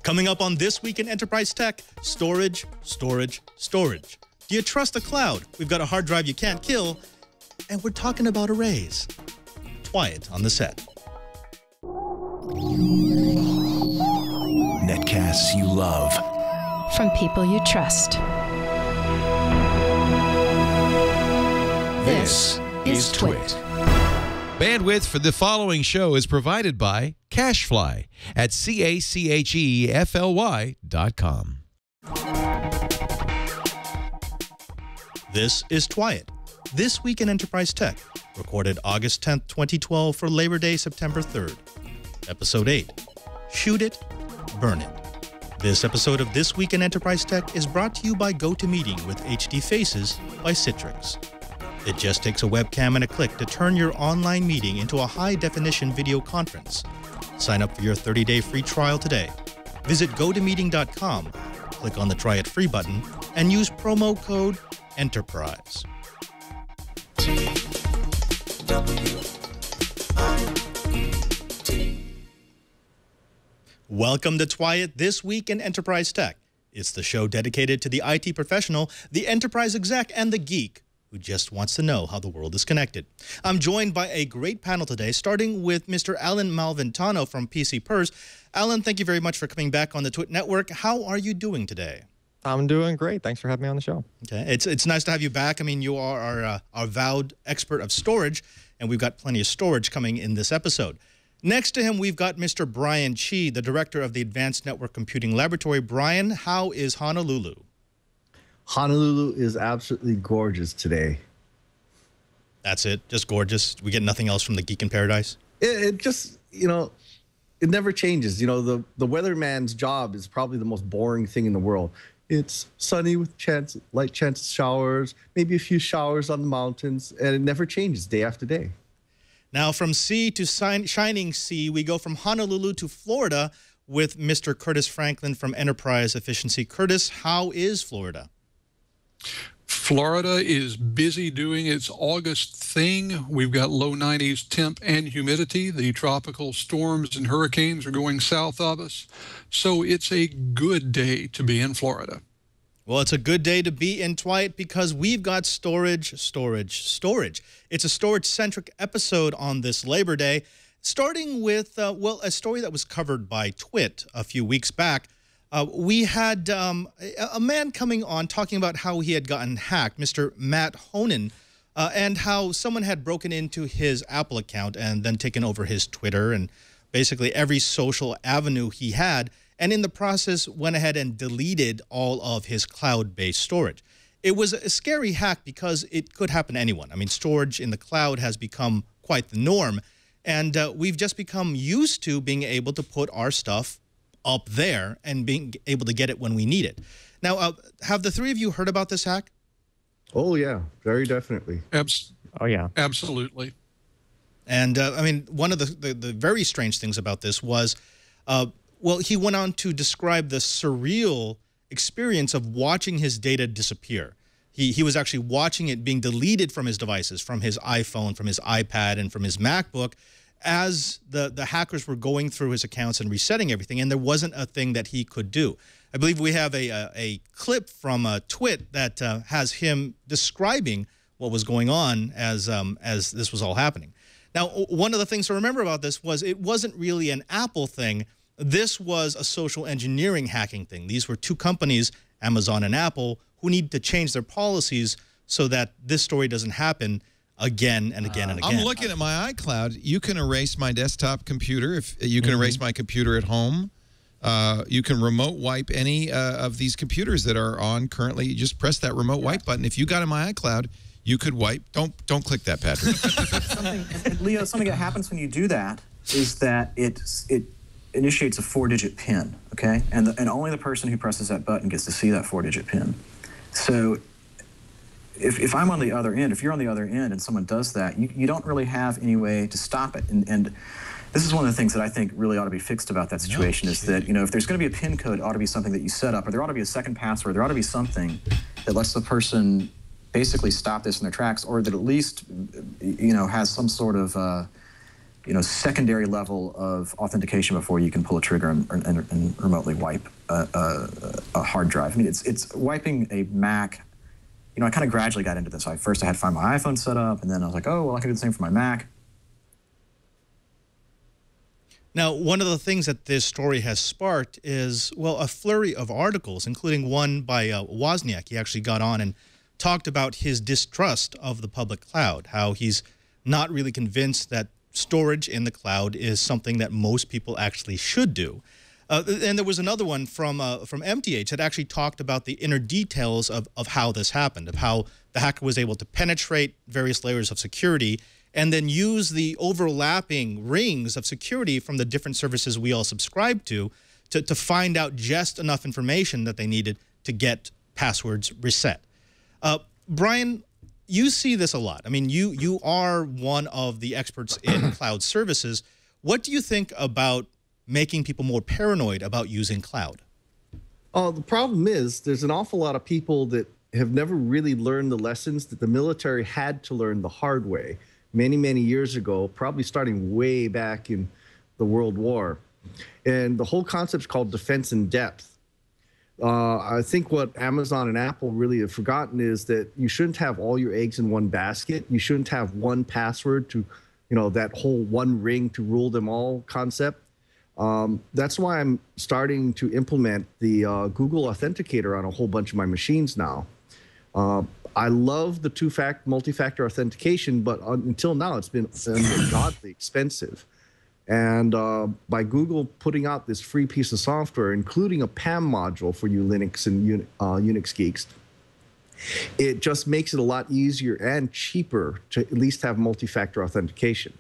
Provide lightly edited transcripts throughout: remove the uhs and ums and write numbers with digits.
Coming up on This Week in Enterprise Tech, storage, storage, storage. Do you trust the cloud? We've got a hard drive you can't kill, and we're talking about arrays. TWiT on the set. Netcasts you love. From people you trust. This is TWiT. Bandwidth for the following show is provided by Cachefly at CACHEFLY.com. This is TWiT, This Week in Enterprise Tech, recorded August 10th, 2012 for Labor Day, September 3rd. Episode 8, Shoot It, Burn It. This episode of This Week in Enterprise Tech is brought to you by GoToMeeting with HD Faces by Citrix. It just takes a webcam and a click to turn your online meeting into a high-definition video conference. Sign up for your 30-day free trial today. Visit GoToMeeting.com, click on the Try It Free button, and use promo code ENTERPRISE. Welcome to TWiT, This Week in Enterprise Tech. It's the show dedicated to the IT professional, the enterprise exec, and the geek who just wants to know how the world is connected. I'm joined by a great panel today, starting with Mr. Allyn Malventano from PC Pers. Allyn, thank you very much for coming back on the TWiT network. How are you doing today? I'm doing great. Thanks for having me on the show. Okay, it's nice to have you back. I mean, you are our vowed expert of storage, and we've got plenty of storage coming in this episode. Next to him, we've got Mr. Brian Chee, the director of the Advanced Network Computing Laboratory. Brian, how is Honolulu? Honolulu is absolutely gorgeous today. That's it? Just gorgeous? We get nothing else from the Geek in Paradise? It just, you know, it never changes. You know, the weatherman's job is probably the most boring thing in the world. It's sunny with light chance showers, maybe a few showers on the mountains, and it never changes day after day. Now, from sea to shining sea, we go from Honolulu to Florida with Mr. Curtis Franklin from Enterprise Efficiency. Curtis, how is Florida? Florida is busy doing its August thing. We've got low 90s temp and humidity. The tropical storms and hurricanes are going south of us. So it's a good day to be in Florida. Well, it's a good day to be in TWiT because we've got storage, storage, storage. It's a storage-centric episode on this Labor Day, starting with, well, a story that was covered by TWiT a few weeks back. We had a man coming on talking about how he had gotten hacked, Mr. Matt Honan, and how someone had broken into his Apple account and then taken over his Twitter and basically every social avenue he had, and in the process went ahead and deleted all of his cloud-based storage. It was a scary hack because it could happen to anyone. I mean, storage in the cloud has become quite the norm, and we've just become used to being able to put our stuff up there and being able to get it when we need it. Now, have the three of you heard about this hack? Oh, yeah, very definitely. Oh, yeah. Absolutely. And, I mean, one of the very strange things about this was, well, he went on to describe the surreal experience of watching his data disappear. He was actually watching it being deleted from his devices, from his iPhone, from his iPad, and from his MacBook, as the hackers were going through his accounts and resetting everything, and there wasn't a thing that he could do. I believe we have a clip from TWiT that has him describing what was going on as this was all happening. Now, one of the things to remember about this was it wasn't really an Apple thing. This was a social engineering hacking thing. These were two companies, Amazon and Apple, who need to change their policies so that this story doesn't happen again and again and again. I'm looking at my iCloud. You can erase my desktop computer. If you can erase my computer at home. You can remote wipe any of these computers that are on currently. You just press that remote wipe button. If you got in my iCloud, you could wipe. Don't click that, Patrick. Leo, something that happens when you do that is that it initiates a 4-digit PIN, okay? And only the person who presses that button gets to see that 4-digit PIN. So if I'm on the other end, if you're on the other end and someone does that, you don't really have any way to stop it. And this is one of the things that I think really ought to be fixed about that situation is that, you know, if there's going to be a PIN code, it ought to be something that you set up, or there ought to be a second password, there ought to be something that lets the person basically stop this in their tracks, or that at least, you know, has some sort of secondary level of authentication before you can pull a trigger and remotely wipe a hard drive. I mean, it's wiping a Mac. I kind of gradually got into this. First I had to find my iPhone set up, and then I was like, oh, well, I can do the same for my Mac. Now, one of the things that this story has sparked is, well, a flurry of articles, including one by Wozniak. He actually got on and talked about his distrust of the public cloud, how he's not really convinced that storage in the cloud is something that most people actually should do. And there was another one from MTH that actually talked about the inner details of how this happened, of how the hacker was able to penetrate various layers of security and then use the overlapping rings of security from the different services we all subscribe to find out just enough information that they needed to get passwords reset. Brian, you see this a lot. I mean, you are one of the experts in cloud services. What do you think about making people more paranoid about using cloud? The problem is there's an awful lot of people that have never really learned the lessons that the military had to learn the hard way many, many years ago, probably starting way back in the World War. And the whole concept's called defense in depth. I think what Amazon and Apple really have forgotten is that you shouldn't have all your eggs in one basket. You shouldn't have one password to, that whole one ring to rule them all concept. That's why I'm starting to implement the Google Authenticator on a whole bunch of my machines now. I love the multi-factor authentication, but until now it's been ungodly expensive. And by Google putting out this free piece of software, including a PAM module for you Linux and Unix geeks, it just makes it a lot easier and cheaper to at least have multi-factor authentication.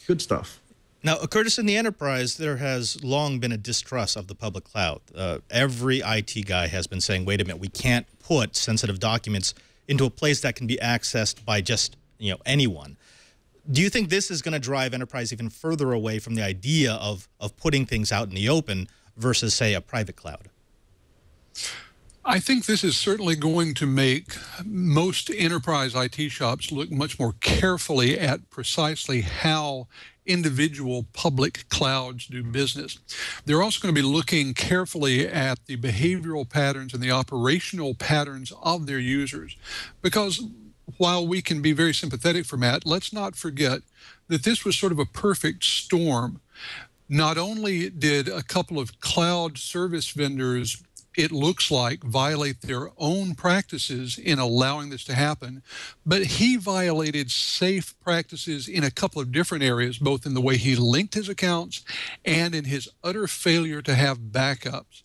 Good stuff. Now, Curtis, in the enterprise, there has long been a distrust of the public cloud. Every IT guy has been saying, wait a minute, we can't put sensitive documents into a place that can be accessed by just anyone. Do you think this is going to drive enterprise even further away from the idea of putting things out in the open versus, say, a private cloud? I think this is certainly going to make most enterprise IT shops look much more carefully at precisely how individual public clouds do business. They're also going to be looking carefully at the behavioral patterns and the operational patterns of their users. Because while we can be very sympathetic for Matt, let's not forget that this was sort of a perfect storm. Not only did a couple of cloud service vendors, it looks like, violate their own practices in allowing this to happen, but he violated safe practices in a couple of different areas, both in the way he linked his accounts and in his utter failure to have backups.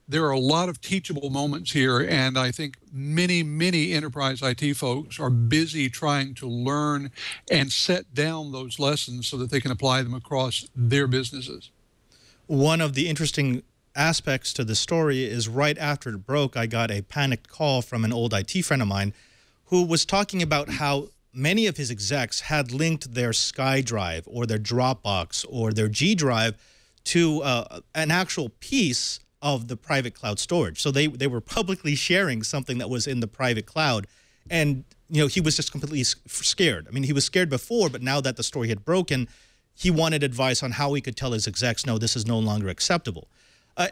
There are a lot of teachable moments here, and I think many, many enterprise IT folks are busy trying to learn and set down those lessons so that they can apply them across their businesses. One of the interesting aspects to the story is right after it broke, I got a panicked call from an old IT friend of mine who was talking about how many of his execs had linked their SkyDrive or their Dropbox or their G Drive to an actual piece of the private cloud storage. So they were publicly sharing something that was in the private cloud. And, he was just completely scared. I mean, he was scared before, but now that the story had broken, he wanted advice on how he could tell his execs, no, this is no longer acceptable.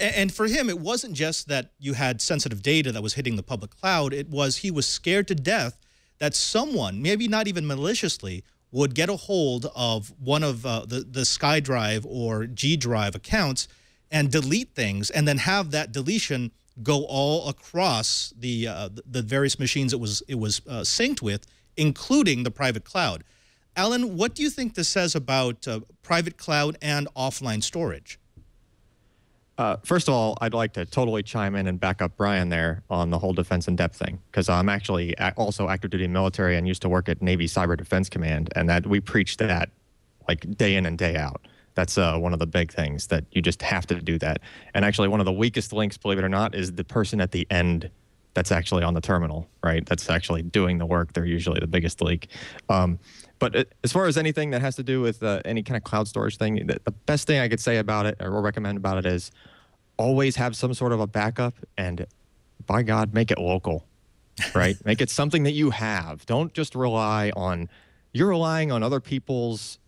And for him, it wasn't just that you had sensitive data that was hitting the public cloud. It was he was scared to death that someone, maybe not even maliciously, would get a hold of one of the SkyDrive or G Drive accounts and delete things, and then have that deletion go all across the various machines it was synced with, including the private cloud. Allyn, what do you think this says about private cloud and offline storage? First of all, I'd like to totally chime in and back up Brian there on the whole defense in depth thing, because I'm actually also active duty military and used to work at Navy Cyber Defense Command, and that we preach that like day in and day out. That's one of the big things, that you just have to do that. And actually one of the weakest links, believe it or not, is the person at the end that's actually on the terminal, right? That's actually doing the work. They're usually the biggest leak. But as far as anything that has to do with any kind of cloud storage thing, the best thing I could say about it or recommend about it is always have some sort of a backup, and by God, make it local, right? Make it something that you have. Don't just rely on, you're relying on other people's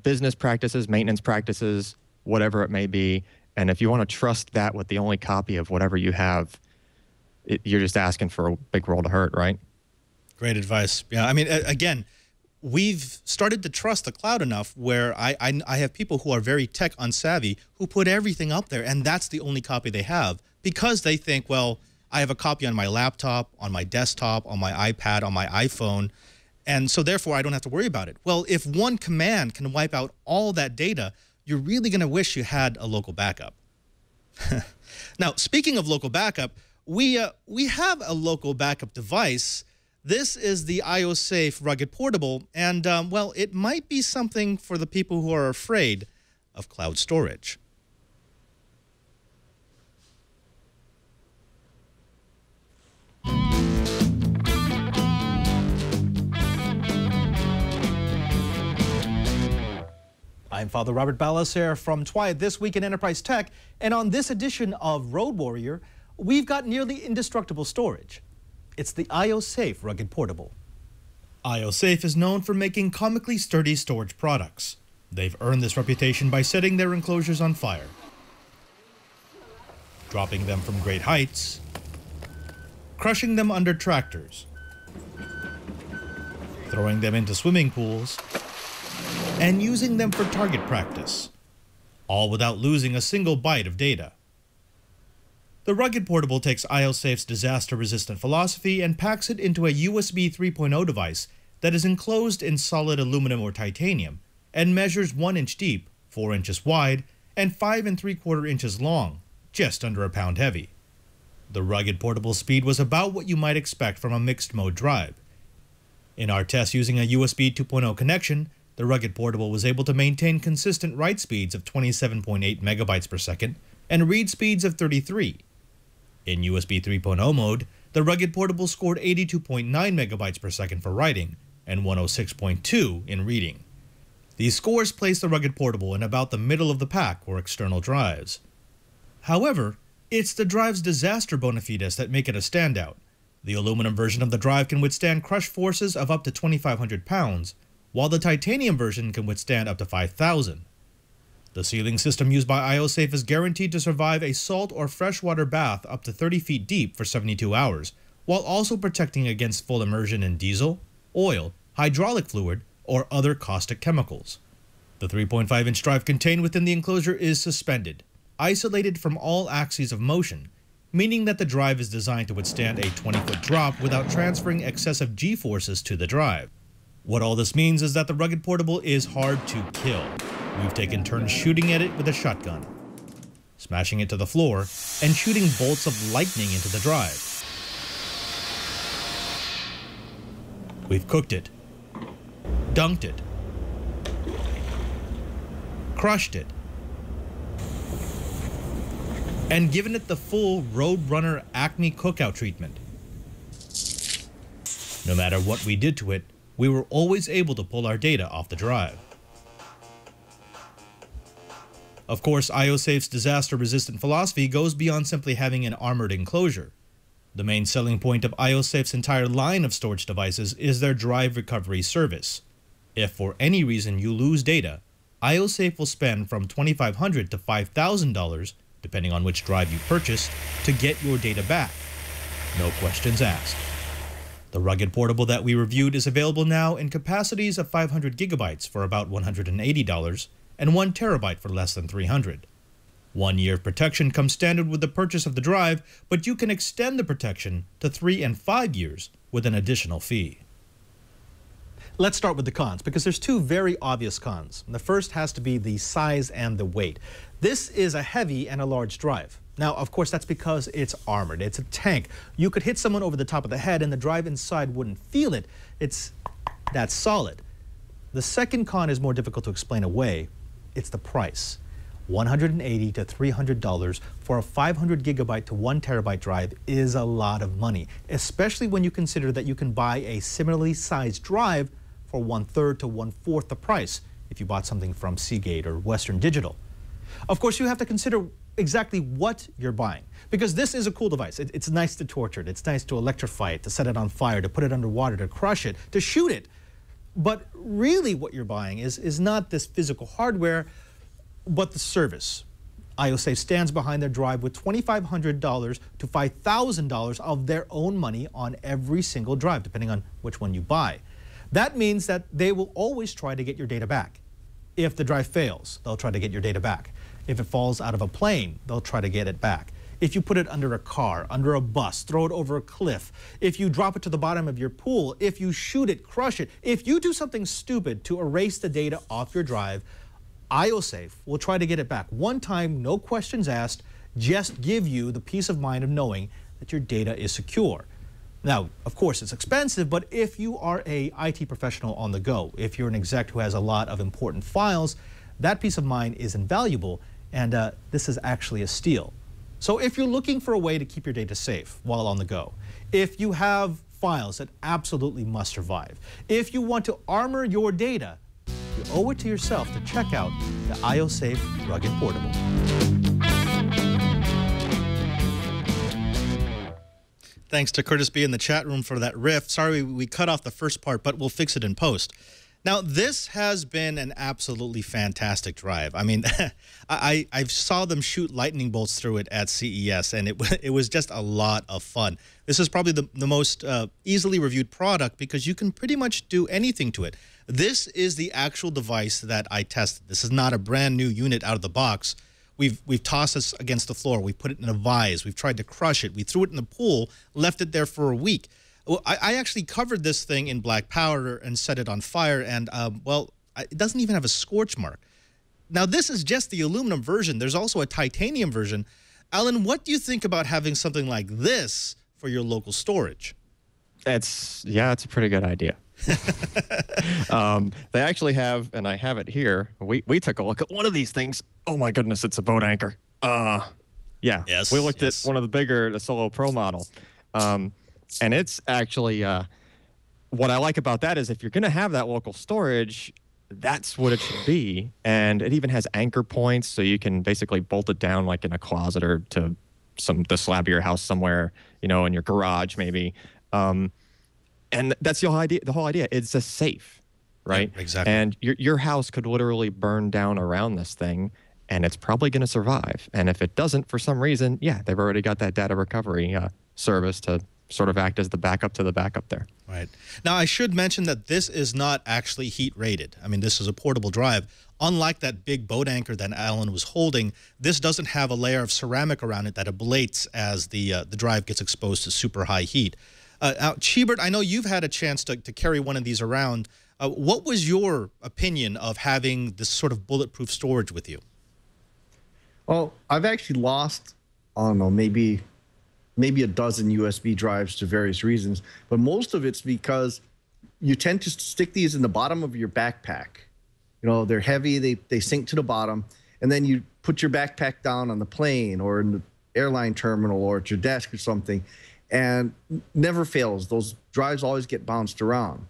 business practices, maintenance practices, whatever it may be. And if you want to trust that with the only copy of whatever you have, you're just asking for a big roll to hurt, right? Great advice. Yeah, I mean, again, we've started to trust the cloud enough where I have people who are very tech unsavvy who put everything up there, and that's the only copy they have because they think, well, I have a copy on my laptop, on my desktop, on my iPad, on my iPhone, and so therefore I don't have to worry about it. Well, if one command can wipe out all that data, you're really going to wish you had a local backup. Now, speaking of local backup, we have a local backup device. This is the IOSafe Rugged Portable, and, well, it might be something for the people who are afraid of cloud storage. I'm Father Robert Ballecer from TWiT, This Week in Enterprise Tech, and on this edition of Road Warrior, we've got nearly indestructible storage. It's the IOSafe Rugged Portable. IOSafe is known for making comically sturdy storage products. They've earned this reputation by setting their enclosures on fire, dropping them from great heights, crushing them under tractors, throwing them into swimming pools, and using them for target practice, all without losing a single byte of data. The Rugged Portable takes IOSafe's disaster-resistant philosophy and packs it into a USB 3.0 device that is enclosed in solid aluminum or titanium and measures 1 inch deep, 4 inches wide, and 5 3/4 inches long, just under a pound heavy. The Rugged Portable speed was about what you might expect from a mixed-mode drive. In our test using a USB 2.0 connection, the Rugged Portable was able to maintain consistent write speeds of 27.8 megabytes per second and read speeds of 33. In USB 3.0 mode, the Rugged Portable scored 82.9 megabytes per second for writing and 106.2 in reading. These scores place the Rugged Portable in about the middle of the pack for external drives. However, it's the drive's disaster bona fides that make it a standout. The aluminum version of the drive can withstand crush forces of up to 2,500 pounds, while the titanium version can withstand up to 5,000. The sealing system used by IOSafe is guaranteed to survive a salt or freshwater bath up to 30 feet deep for 72 hours, while also protecting against full immersion in diesel, oil, hydraulic fluid, or other caustic chemicals. The 3.5-inch drive contained within the enclosure is suspended, isolated from all axes of motion, meaning that the drive is designed to withstand a 20-foot drop without transferring excessive G-forces to the drive. What all this means is that the Rugged Portable is hard to kill. We've taken turns shooting at it with a shotgun, smashing it to the floor, and shooting bolts of lightning into the drive. We've cooked it, dunked it, crushed it, and given it the full Roadrunner Acme cookout treatment. No matter what we did to it, we were always able to pull our data off the drive. Of course, IOSafe's disaster-resistant philosophy goes beyond simply having an armored enclosure. The main selling point of IOSafe's entire line of storage devices is their drive recovery service. If for any reason you lose data, IOSafe will spend from $2,500 to $5,000, depending on which drive you purchased, to get your data back. No questions asked. The Rugged Portable that we reviewed is available now in capacities of 500 gigabytes for about $180 and 1 terabyte for less than $300. 1 year of protection comes standard with the purchase of the drive, but you can extend the protection to 3 and 5 years with an additional fee. Let's start with the cons, because there's two very obvious cons. The first has to be the size and the weight. This is a heavy and a large drive. Now, of course, that's because it's armored. It's a tank. You could hit someone over the top of the head and the drive inside wouldn't feel it. That's solid. The second con is more difficult to explain away. It's the price. $180 to $300 for a 500 gigabyte to 1 terabyte drive is a lot of money, especially when you consider that you can buy a similarly sized drive for 1/3 to 1/4 the price if you bought something from Seagate or Western Digital. Of course, you have to consider exactly what you're buying, because this is a cool device. It's nice to torture it. It's nice to electrify it, to set it on fire, to put it underwater, to crush it, to shoot it. But really what you're buying is not this physical hardware, but the service. IOSafe stands behind their drive with $2,500 to $5,000 of their own money on every single drive, depending on which one you buy. That means that they will always try to get your data back. If the drive fails, they'll try to get your data back. If it falls out of a plane, they'll try to get it back. If you put it under a car, under a bus, throw it over a cliff, if you drop it to the bottom of your pool, if you shoot it, crush it, if you do something stupid to erase the data off your drive, IOSafe will try to get it back. One time, no questions asked, just give you the peace of mind of knowing that your data is secure. Now, of course, it's expensive, but if you are a IT professional on the go, if you're an exec who has a lot of important files, that peace of mind is invaluable, and this is actually a steal. So if you're looking for a way to keep your data safe while on the go, if you have files that absolutely must survive, if you want to armor your data, you owe it to yourself to check out the IOSafe Rugged Portable. Thanks to Curtis B in the chat room for that riff. Sorry we cut off the first part, but we'll fix it in post. Now, this has been an absolutely fantastic drive. I mean, I saw them shoot lightning bolts through it at CES, and it was just a lot of fun. This is probably the most easily reviewed product because you can pretty much do anything to it. This is the actual device that I tested. This is not a brand new unit out of the box. We've tossed this against the floor. We've put it in a vise. We've tried to crush it. We threw it in the pool, left it there for a week. Well, I actually covered this thing in black powder and set it on fire, and, well, it doesn't even have a scorch mark. Now, this is just the aluminum version. There's also a titanium version. Allyn, what do you think about having something like this for your local storage? Yeah, it's a pretty good idea. They actually have, and I have it here, we took a look at one of these things. Oh my goodness, it's a boat anchor. Yeah, yes, we looked at one of the Solo Pro model. And it's actually, what I like about that is if you're going to have that local storage, that's what it should be. And it even has anchor points, so you can basically bolt it down like in a closet or to the slab of your house somewhere, you know, in your garage maybe. And that's the whole idea. It's a safe, right? Yeah, exactly. And your house could literally burn down around this thing, and it's probably going to survive. And if it doesn't, for some reason, yeah, they've already got that data recovery service to sort of act as the backup to the backup there. Right. Now, I should mention that this is not actually heat rated. I mean, this is a portable drive. Unlike that big boat anchor that Allyn was holding, this doesn't have a layer of ceramic around it that ablates as the drive gets exposed to super high heat. Now, Cheebert, I know you've had a chance to carry one of these around. What was your opinion of having this sort of bulletproof storage with you? Well, I've actually lost, I don't know, maybe a dozen USB drives to various reasons, but most of it's because you tend to stick these in the bottom of your backpack. You know, they're heavy, they sink to the bottom, and then you put your backpack down on the plane or in the airline terminal or at your desk or something, and never fails. Those drives always get bounced around.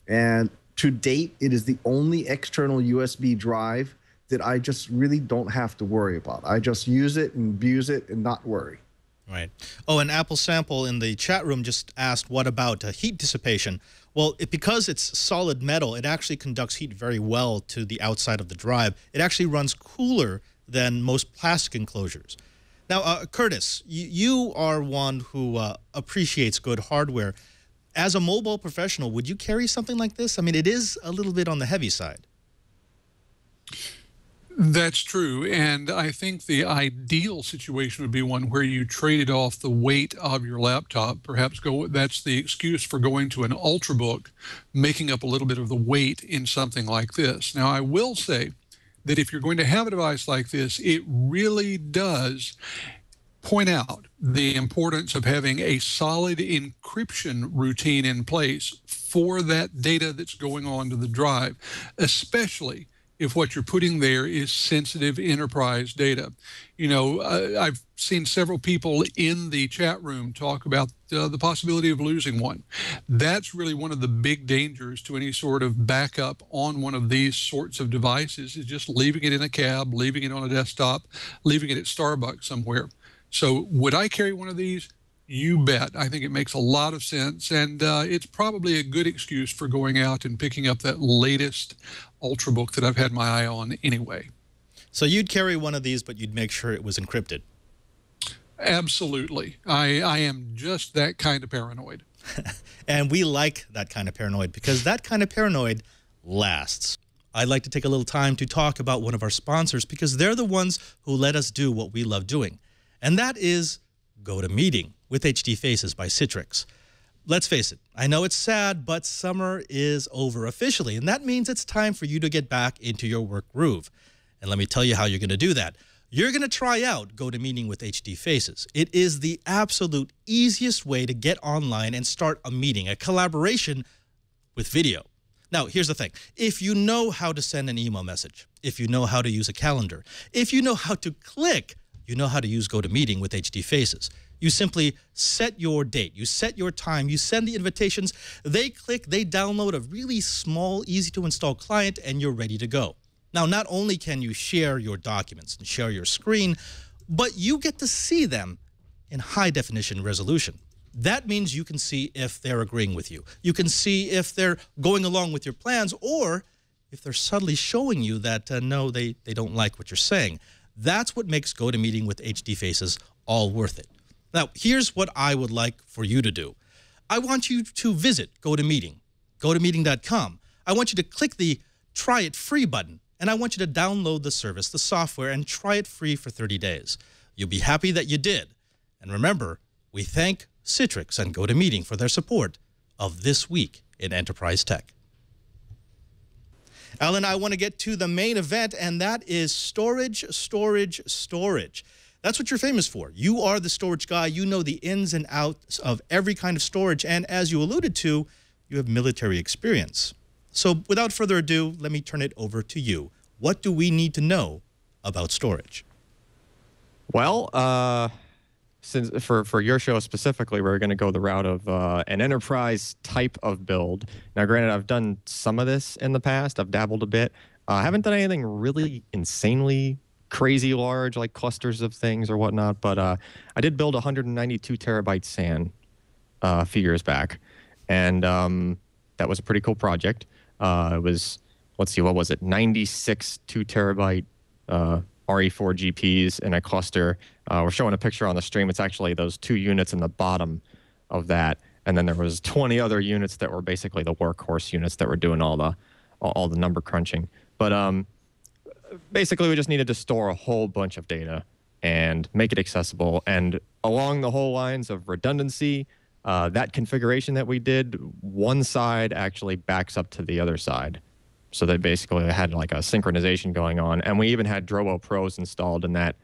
And to date, it is the only external USB drive that I just really don't have to worry about. I just use it and abuse it and not worry. Right. Oh, and Apple Sample in the chat room just asked, what about heat dissipation? Well, because it's solid metal, it actually conducts heat very well to the outside of the drive. It actually runs cooler than most plastic enclosures. Now, Curtis, you are one who appreciates good hardware. As a mobile professional, would you carry something like this? I mean, it is a little bit on the heavy side. That's true, and I think the ideal situation would be one where you traded off the weight of your laptop. Perhaps that's the excuse for going to an Ultrabook, making up a little bit of the weight in something like this. Now, I will say that if you're going to have a device like this, it really does point out the importance of having a solid encryption routine in place for that data that's going on to the drive, especially if what you're putting there is sensitive enterprise data. You know, I've seen several people in the chat room talk about the possibility of losing one. That's really one of the big dangers to any sort of backup on one of these sorts of devices, is just leaving it in a cab, leaving it on a desktop, leaving it at Starbucks somewhere. So would I carry one of these? You bet. I think it makes a lot of sense, and it's probably a good excuse for going out and picking up that latest Ultrabook that I've had my eye on anyway. So you'd carry one of these, but you'd make sure it was encrypted. Absolutely. I am just that kind of paranoid. And we like that kind of paranoid because that kind of paranoid lasts. I'd like to take a little time to talk about one of our sponsors because they're the ones who let us do what we love doing. And that is GoToMeeting with HD Faces by Citrix. Let's face it, I know it's sad, but summer is over officially, and that means it's time for you to get back into your work groove. And let me tell you how you're going to do that. You're going to try out GoToMeeting with HD Faces. It is the absolute easiest way to get online and start a meeting, a collaboration with video. Now, here's the thing. If you know how to send an email message, if you know how to use a calendar, if you know how to click, you know how to use GoToMeeting with HD Faces. You simply set your date, you set your time, you send the invitations, they click, they download a really small, easy-to-install client, and you're ready to go. Now, not only can you share your documents and share your screen, but you get to see them in high-definition resolution. That means you can see if they're agreeing with you. You can see if they're going along with your plans or if they're subtly showing you that, no, they don't like what you're saying. That's what makes GoToMeeting with HD Faces all worth it. Now, here's what I would like for you to do. I want you to visit GoToMeeting, gotomeeting.com. I want you to click the Try It Free button, and I want you to download the service, the software, and try it free for 30 days. You'll be happy that you did. And remember, we thank Citrix and GoToMeeting for their support of This Week in Enterprise Tech. Allyn, I want to get to the main event, and that is storage, storage, storage. That's what you're famous for. You are the storage guy. You know the ins and outs of every kind of storage, and as you alluded to, you have military experience. So without further ado, let me turn it over to you. What do we need to know about storage? Well, since for your show specifically, we're going to go the route of an enterprise type of build. Now, granted, I've done some of this in the past. I've dabbled a bit. I haven't done anything really insanely crazy large, like clusters of things or whatnot, but I did build a 192 terabyte SAN a few years back, and that was a pretty cool project. It was, let's see, what was it, 96 2 terabyte RE4 GPs in a cluster. We're showing a picture on the stream. It's actually those 2 units in the bottom of that, and then there was 20 other units that were basically the workhorse units that were doing all the number crunching. But basically, we just needed to store a whole bunch of data and make it accessible. And along the whole lines of redundancy, that configuration that we did, one side actually backs up to the other side. So they basically had like a synchronization going on. And we even had Drobo Pros installed in that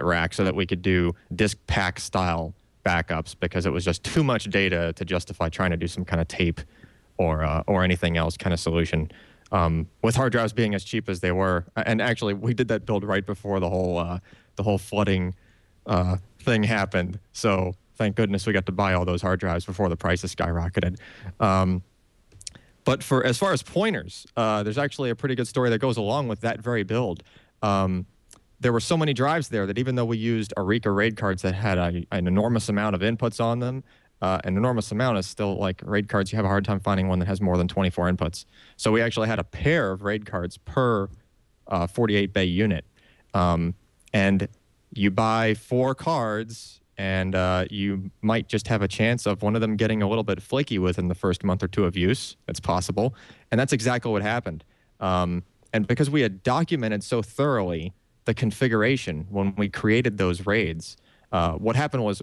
rack so that we could do disk pack style backups because it was just too much data to justify trying to do some kind of tape or anything else kind of solution. With hard drives being as cheap as they were, and actually we did that build right before the whole flooding thing happened. So thank goodness we got to buy all those hard drives before the prices skyrocketed. But as far as pointers, there's actually a pretty good story that goes along with that very build. There were so many drives there that even though we used Arika RAID cards that had an enormous amount of inputs on them, an enormous amount is still like RAID cards. You have a hard time finding one that has more than 24 inputs. So we actually had a pair of RAID cards per 48 bay unit. And you buy 4 cards and you might just have a chance of one of them getting a little bit flaky within the first month or 2 of use. That's possible. And that's exactly what happened. And because we had documented so thoroughly the configuration when we created those RAIDs, what happened was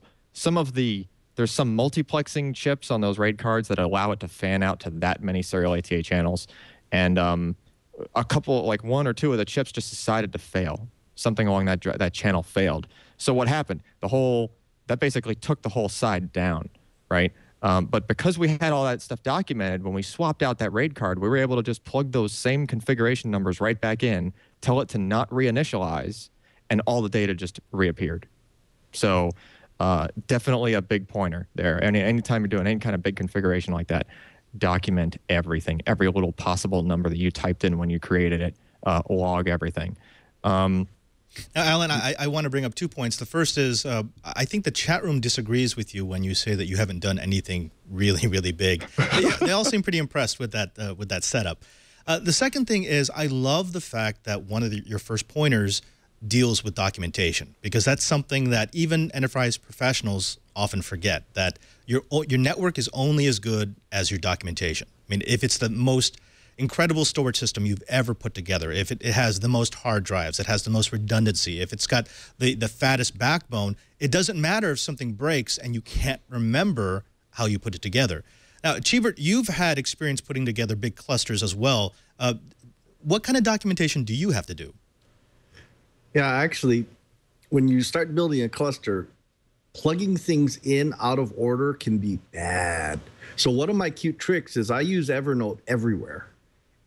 there's some multiplexing chips on those RAID cards that allow it to fan out to that many serial ATA channels. And a couple, like 1 or 2 of the chips just decided to fail. Something along that channel failed. So what happened? That basically took the whole side down, right? But because we had all that stuff documented, when we swapped out that RAID card, we were able to just plug those same configuration numbers right back in, tell it to not reinitialize, and all the data just reappeared. So definitely a big pointer there. Anytime you're doing any kind of big configuration like that, document everything, every little possible number that you typed in when you created it, log everything. Now, Allyn, I want to bring up 2 points. The first is I think the chat room disagrees with you when you say that you haven't done anything really, really big. They all seem pretty impressed with that setup. The second thing is I love the fact that one of your first pointers deals with documentation, because that's something that even enterprise professionals often forget, that your network is only as good as your documentation. I mean, if it's the most incredible storage system you've ever put together, if it has the most hard drives, it has the most redundancy, if it's got the fattest backbone, it doesn't matter if something breaks and you can't remember how you put it together. Now, Chee, you've had experience putting together big clusters as well. What kind of documentation do you have to do? Yeah, actually, when you start building a cluster, plugging things in out of order can be bad. So one of my cute tricks is I use Evernote everywhere.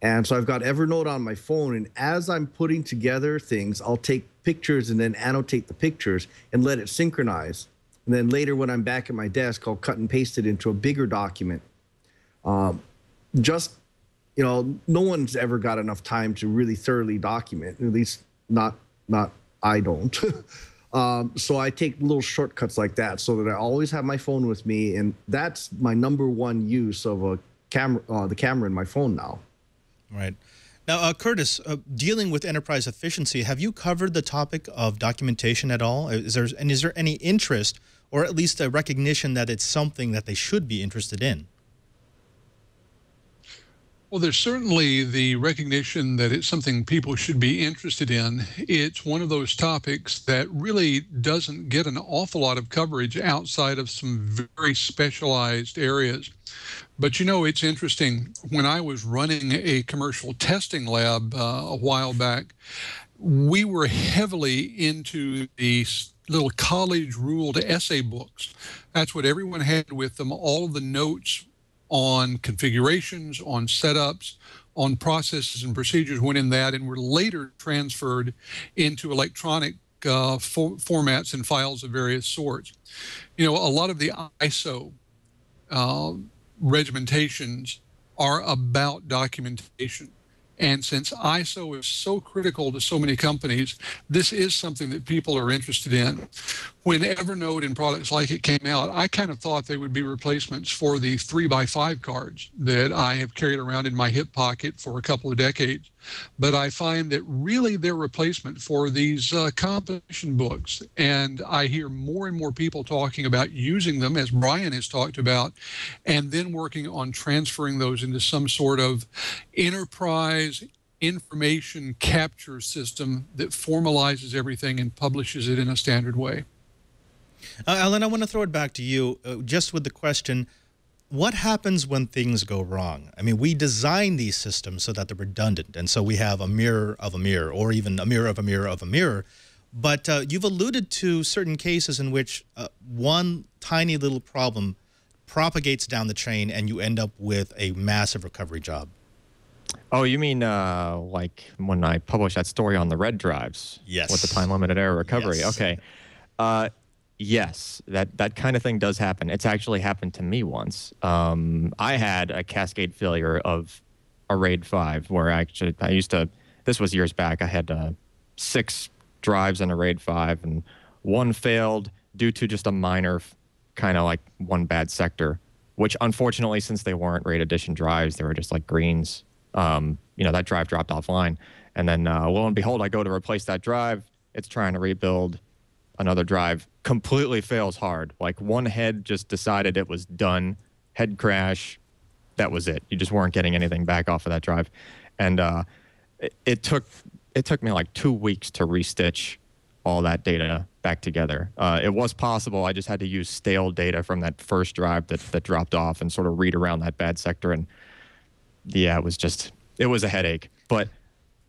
And so I've got Evernote on my phone, and as I'm putting together things, I'll take pictures and then annotate the pictures and let it synchronize. And then later when I'm back at my desk, I'll cut and paste it into a bigger document. Just, you know, no one's ever got enough time to really thoroughly document, at least not I don't. So I take little shortcuts like that so that I always have my phone with me, and that's my #1 use of a camera, the camera in my phone now. Right. Now, Curtis, dealing with enterprise efficiency, have you covered the topic of documentation at all? Is there any interest, or at least a recognition that it's something that they should be interested in? Well, there's certainly the recognition that it's something people should be interested in. It's one of those topics that really doesn't get an awful lot of coverage outside of some very specialized areas. But you know, it's interesting. When I was running a commercial testing lab a while back, we were heavily into the little college ruled essay books. That's what everyone had with them, all of the notes on configurations, on setups, on processes and procedures went in that, and were later transferred into electronic formats and files of various sorts. You know, a lot of the ISO regimentations are about documentation. And since ISO is so critical to so many companies, this is something that people are interested in. When Evernote and products like it came out, I kind of thought they would be replacements for the 3x5 cards that I have carried around in my hip pocket for a couple of decades. But I find that really they're replacement for these composition books. And I hear more and more people talking about using them, as Brian has talked about, and then working on transferring those into some sort of enterprise information capture system that formalizes everything and publishes it in a standard way. Allyn, I want to throw it back to you just with the question, what happens when things go wrong? I mean, we design these systems so that they're redundant, and so we have a mirror of a mirror, or even a mirror of a mirror of a mirror. But you've alluded to certain cases in which one tiny little problem propagates down the chain and you end up with a massive recovery job. Oh, you mean like when I published that story on the red drives? Yes. With the time-limited error recovery. Yes. Okay. Yes, that kind of thing does happen. It's actually happened to me once. I had a cascade failure of a RAID 5 where I used to, this was years back, I had 6 drives in a RAID 5, and one failed due to just a minor, kind of like one bad sector, which unfortunately, since they weren't RAID edition drives, they were just like greens. You know, that drive dropped offline. And then lo and behold, I go to replace that drive. It's trying to rebuild. Another drive completely fails hard. Like one head just decided it was done. Head crash. That was it. You just weren't getting anything back off of that drive. And it took me like 2 weeks to restitch all that data back together. It was possible. I just had to use stale data from that first drive that dropped off and sort of read around that bad sector. And yeah, it was a headache. But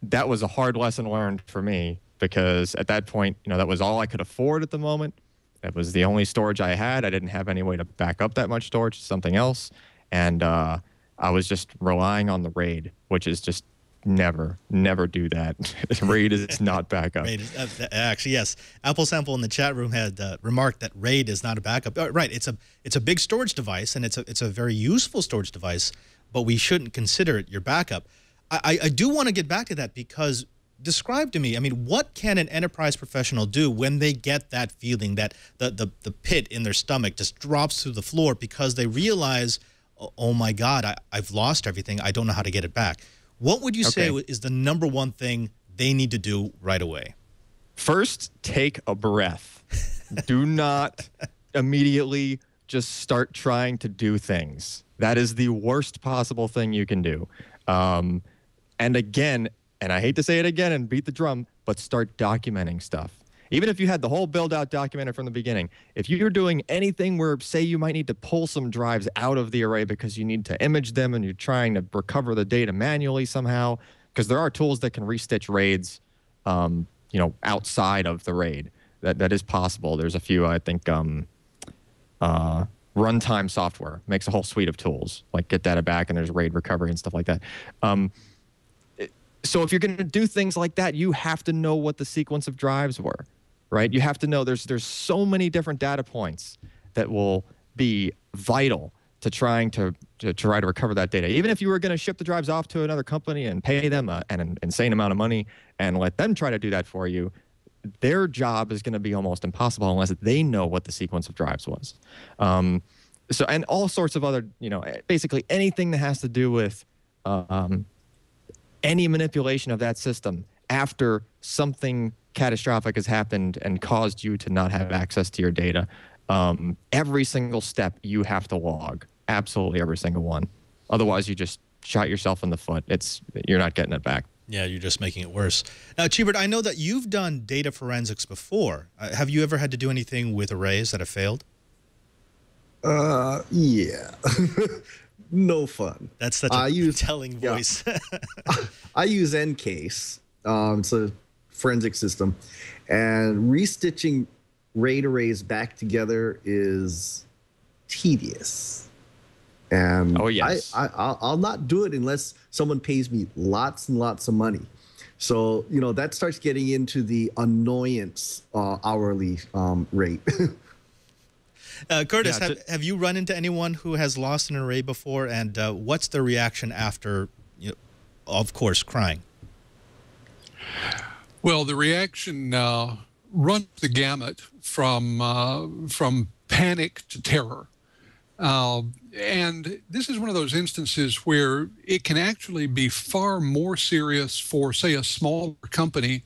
that was a hard lesson learned for me, because at that point, you know, that was all I could afford at the moment. That was the only storage I had. I didn't have any way to back up that much storage to something else. And I was just relying on the RAID, which is just never do that. RAID is not backup. RAID is, actually, yes. Apple Sample in the chat room had remarked that RAID is not a backup. Right, it's a big storage device, and it's a very useful storage device, but we shouldn't consider it your backup. I do want to get back to that, because describe to me, I mean, what can an enterprise professional do when they get that feeling that the pit in their stomach just drops through the floor because they realize, oh my God, I've lost everything. I don't know how to get it back. What would you say is the #1 thing they need to do right away? First, take a breath. Do not immediately just start trying to do things. That is the worst possible thing you can do. And again, and I hate to say it again and beat the drum, but start documenting stuff. Even if you had the whole build out documented from the beginning, if you're doing anything where, say, you might need to pull some drives out of the array because you need to image them and you're trying to recover the data manually somehow, because there are tools that can restitch RAIDs, you know, outside of the RAID. That is possible. There's a few, I think, runtime software makes a whole suite of tools, like Get Data Back, and there's RAID recovery and stuff like that. So if you're going to do things like that, you have to know what the sequence of drives were, right? You have to know there's so many different data points that will be vital to trying to try to recover that data. Even if you were going to ship the drives off to another company and pay them an insane amount of money and let them try to do that for you, their job is going to be almost impossible unless they know what the sequence of drives was. So, and all sorts of other, you know, basically anything that has to do with any manipulation of that system after something catastrophic has happened and caused you to not have access to your data. Every single step you have to log, absolutely every single one. Otherwise, you just shot yourself in the foot. You're not getting it back. Yeah, you're just making it worse. Now, Chee, I know that you've done data forensics before. Have you ever had to do anything with arrays that have failed? Yeah. No fun. That's such a telling voice. Yeah. I use Ncase. It's a forensic system. And restitching RAID arrays back together is tedious. And oh, yes. I'll not do it unless someone pays me lots and lots of money. So, you know, that starts getting into the annoyance hourly rate. Curtis, have you run into anyone who has lost an array before, and what's their reaction after, you know, of course, crying? Well, the reaction runs the gamut from panic to terror. And this is one of those instances where it can actually be far more serious for, say, a smaller company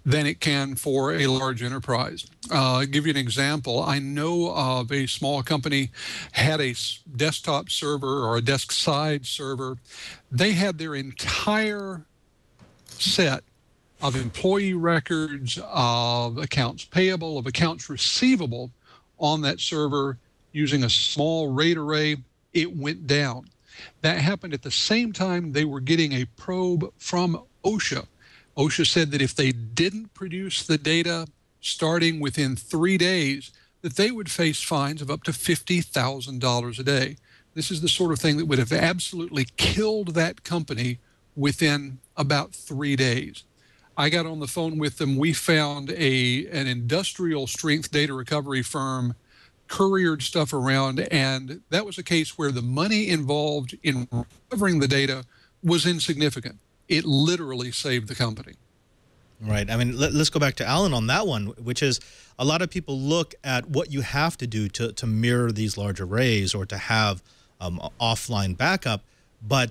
than it can for a large enterprise. I'll give you an example. I know of a small company had a desktop server or a desk side server. They had their entire set of employee records, of accounts payable, of accounts receivable on that server using a small RAID array. It went down. That happened at the same time they were getting a probe from OSHA. OSHA said that if they didn't produce the data starting within 3 days, that they would face fines of up to $50,000 a day. This is the sort of thing that would have absolutely killed that company within about 3 days. I got on the phone with them. We found an industrial strength data recovery firm, couriered stuff around, and that was a case where the money involved in recovering the data was insignificant. It literally saved the company. Right. I mean, let's go back to Allyn on that one, which is a lot of people look at what you have to do to mirror these large arrays or to have offline backup. But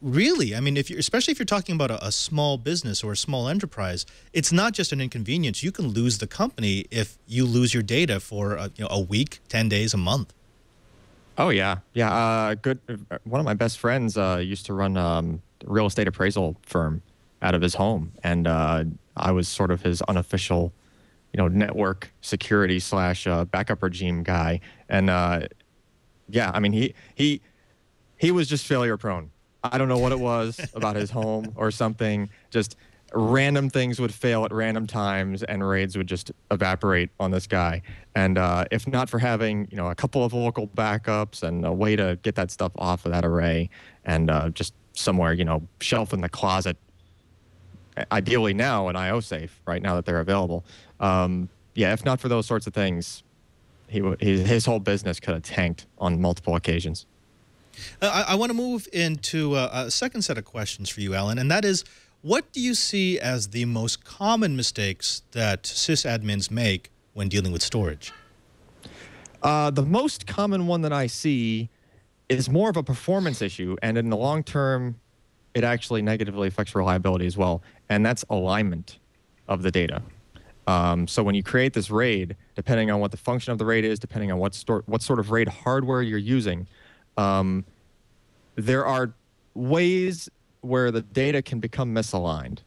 really, I mean, especially if you're talking about a small business or a small enterprise, it's not just an inconvenience. You can lose the company if you lose your data for a week, 10 days, a month. Oh yeah, yeah. Good. One of my best friends used to run a real estate appraisal firm out of his home, and I was sort of his unofficial, network security / backup regime guy. And yeah, I mean, he was just failure prone. I don't know what it was about his home or something. Just random things would fail at random times, and RAIDs would just evaporate on this guy. And if not for having, a couple of local backups and a way to get that stuff off of that array, and just somewhere, shelf in the closet, ideally now an IO safe, right now that they're available. Yeah, if not for those sorts of things, his whole business could have tanked on multiple occasions. I want to move into a second set of questions for you, Allyn, and that is, What do you see as the most common mistakes that sysadmins make when dealing with storage? The most common one that I see is more of a performance issue, and in the long term, it actually negatively affects reliability as well, and that's alignment of the data. So when you create this RAID, depending on what the function of the RAID is, depending on what sort of RAID hardware you're using, there are ways where the data can become misaligned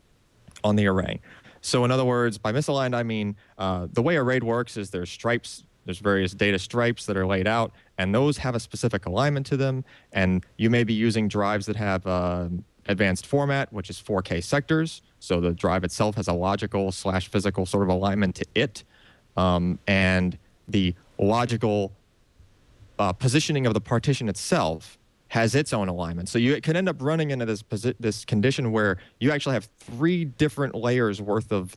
on the array. So in other words, by misaligned, I mean the way a RAID works is there's stripes, there's various data stripes that are laid out, and those have a specific alignment to them, and you may be using drives that have advanced format, which is 4K sectors, so the drive itself has a logical/physical sort of alignment to it, and the logical positioning of the partition itself has its own alignment. So you can end up running into this condition where you actually have 3 different layers worth of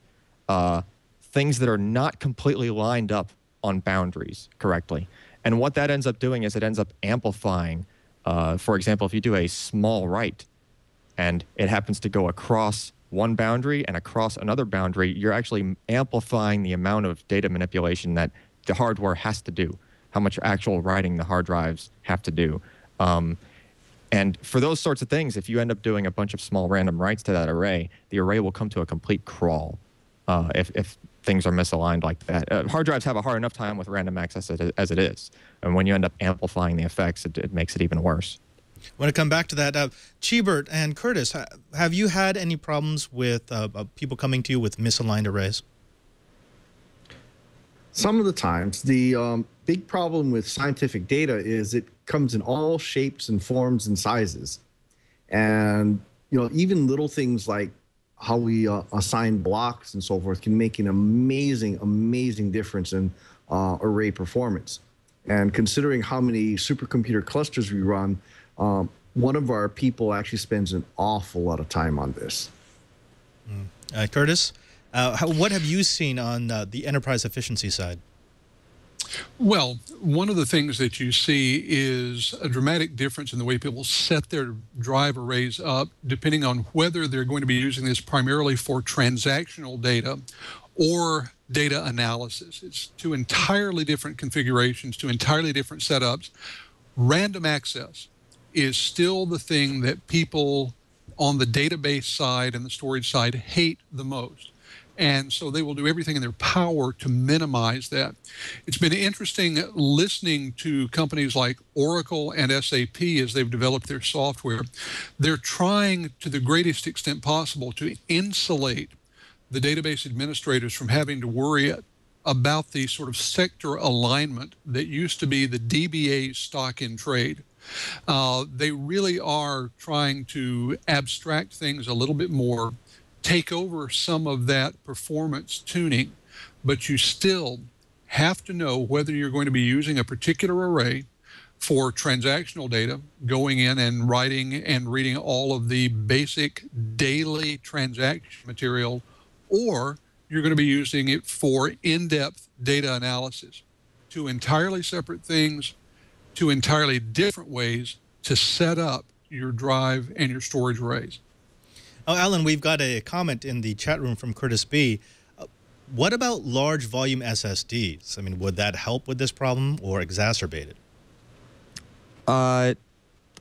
things that are not completely lined up on boundaries correctly. And what that ends up doing is it ends up amplifying, for example, if you do a small write and it happens to go across one boundary and across another boundary, you're actually amplifying the amount of data manipulation that the hardware has to do, how much actual writing the hard drives have to do. And for those sorts of things, if you end up doing a bunch of small random writes to that array, the array will come to a complete crawl if things are misaligned like that. Hard drives have a hard enough time with random access as it is. And when you end up amplifying the effects, it makes it even worse. I want to come back to that. Chee and Curtis, have you had any problems with people coming to you with misaligned arrays? Some of the times. The big problem with scientific data is it comes in all shapes and forms and sizes. And, even little things like how we assign blocks and so forth can make an amazing, amazing difference in array performance. And considering how many supercomputer clusters we run, one of our people actually spends an awful lot of time on this. Curtis, what have you seen on the enterprise efficiency side? Well, one of the things that you see is a dramatic difference in the way people set their drive arrays up, depending on whether they're going to be using this primarily for transactional data or data analysis. It's 2 entirely different configurations, 2 entirely different setups. Random access is still the thing that people on the database side and the storage side hate the most. And so they will do everything in their power to minimize that. It's been interesting listening to companies like Oracle and SAP as they've developed their software. They're trying to the greatest extent possible to insulate the database administrators from having to worry about the sort of sector alignment that used to be the DBA's stock in trade. They really are trying to abstract things a little bit more, take over some of that performance tuning, but you still have to know whether you're going to be using a particular array for transactional data, going in and writing and reading all of the basic daily transaction material, or you're going to be using it for in-depth data analysis. 2 entirely separate things, 2 entirely different ways to set up your drive and your storage arrays. Oh, Allyn, we've got a comment in the chat room from Curtis B. What about large volume SSDs? I mean, would that help with this problem or exacerbate it?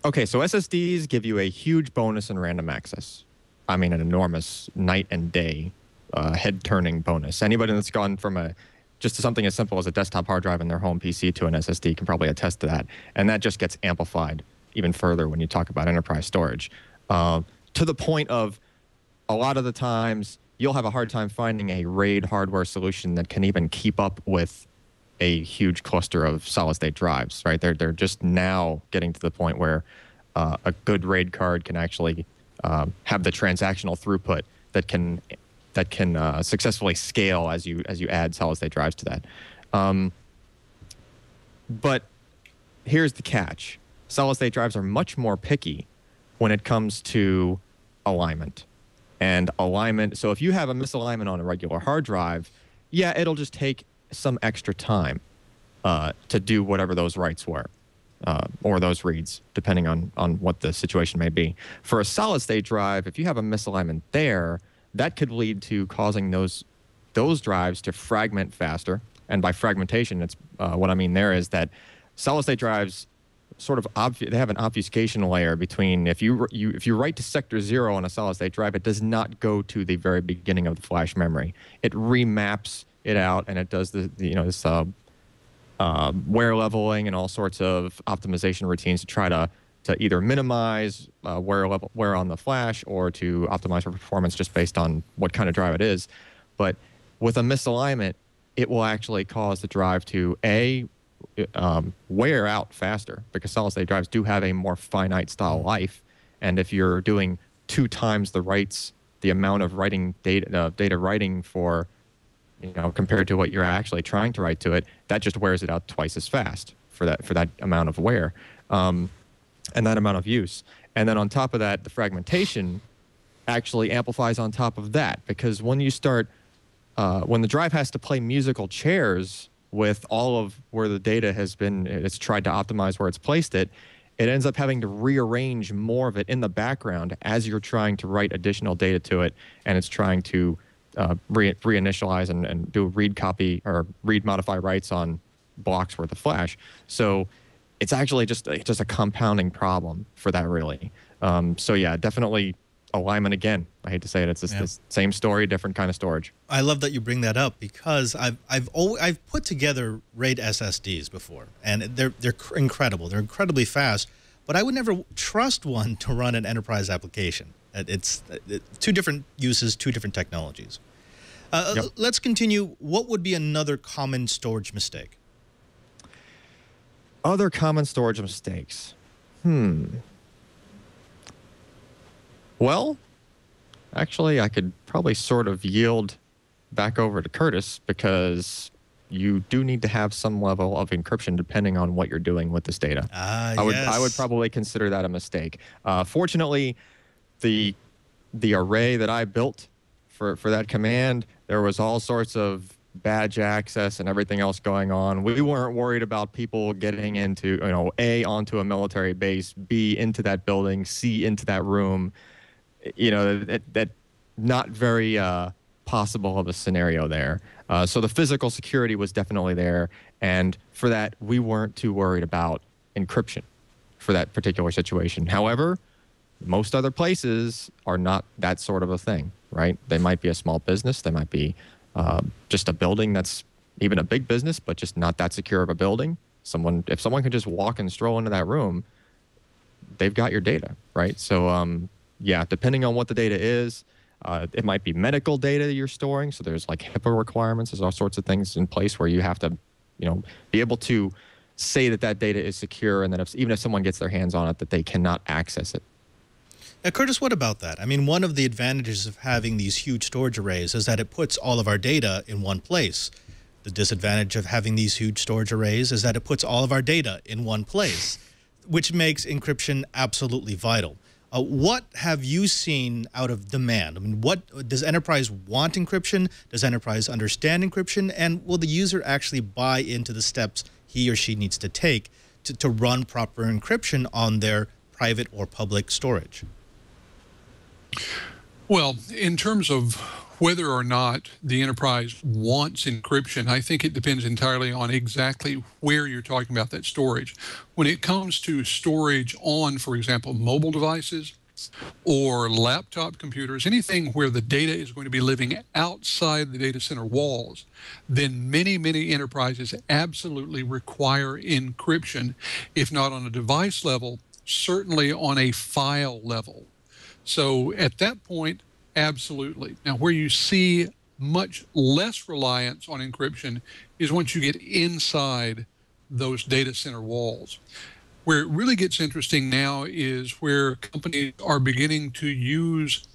Okay, so SSDs give you a huge bonus in random access. I mean, an enormous night and day head-turning bonus. Anybody that's gone from just something as simple as a desktop hard drive in their home PC to an SSD can probably attest to that. And that just gets amplified even further when you talk about enterprise storage. To the point of a lot of the times you'll have a hard time finding a RAID hardware solution that can even keep up with a huge cluster of solid-state drives, right? They're just now getting to the point where a good RAID card can actually have the transactional throughput that can successfully scale as you add solid-state drives to that. But here's the catch. Solid-state drives are much more picky when it comes to alignment. And alignment, so if you have a misalignment on a regular hard drive, yeah, it'll just take some extra time to do whatever those writes were. or those reads, depending on what the situation may be. For a solid-state drive, if you have a misalignment there, that could lead to causing those drives to fragment faster. And by fragmentation, it's what I mean there is that solid-state drives sort of they have an obfuscation layer between if you write to sector 0 on a solid-state drive, it does not go to the very beginning of the flash memory. It remaps it out, and it does this wear leveling and all sorts of optimization routines to try to either minimize wear on the flash or to optimize for performance just based on what kind of drive it is. But with a misalignment, it will actually cause the drive to wear out faster, because solid-state drives do have a more finite style life. And if you're doing 2 times the amount of writing data writing for, compared to what you're actually trying to write to it, that just wears it out twice as fast for that amount of wear and that amount of use. And then on top of that, the fragmentation actually amplifies on top of that, because when you start when the drive has to play musical chairs with all of where the data it's tried to optimize where it's placed it ends up having to rearrange more of it in the background as you're trying to write additional data to it, and it's trying to reinitialize and do read copy or read modify writes on blocks worth of flash. So it's actually just a compounding problem for that, really. So yeah, definitely alignment again. I hate to say it. It's the same story, different kind of storage. I love that you bring that up, because I've put together RAID SSDs before, and they're incredible. They're incredibly fast, but I would never trust one to run an enterprise application. It's 2 different uses, 2 different technologies. Yep. Let's continue. What would be another common storage mistake? Other common storage mistakes. Well, actually, I could probably sort of yield back over to Curtis, because you do need to have some level of encryption depending on what you're doing with this data. I would probably consider that a mistake. Fortunately, the array that I built for that command, there was all sorts of badge access and everything else going on. We weren't worried about people getting into, A, onto a military base, B, into that building, C, into that room. That not very possible of a scenario there. So the physical security was definitely there, and for that, we weren't too worried about encryption for that particular situation. However, most other places are not that sort of a thing, right? They might be a small business, they might be just a building that's even a big business, but just not that secure of a building. If someone can just walk and stroll into that room, they've got your data, right? So yeah, depending on what the data is, it might be medical data you're storing. So there's like HIPAA requirements. There's all sorts of things in place where you have to, be able to say that data is secure, and that even if someone gets their hands on it, that they cannot access it. Now, Curtis, what about that? I mean, one of the advantages of having these huge storage arrays is that it puts all of our data in one place. The disadvantage of having these huge storage arrays is that it puts all of our data in one place, which makes encryption absolutely vital. What have you seen out of demand? I mean, what does enterprise want encryption? Does enterprise understand encryption? And will the user actually buy into the steps he or she needs to take to run proper encryption on their private or public storage? Well, in terms of whether or not the enterprise wants encryption, I think it depends entirely on exactly where you're talking about that storage. When it comes to storage on, for example, mobile devices or laptop computers, anything where the data is going to be living outside the data center walls, then many, many enterprises absolutely require encryption, if not on a device level, certainly on a file level. So at that point, absolutely. Now, where you see much less reliance on encryption is once you get inside those data center walls. Where it really gets interesting now is where companies are beginning to use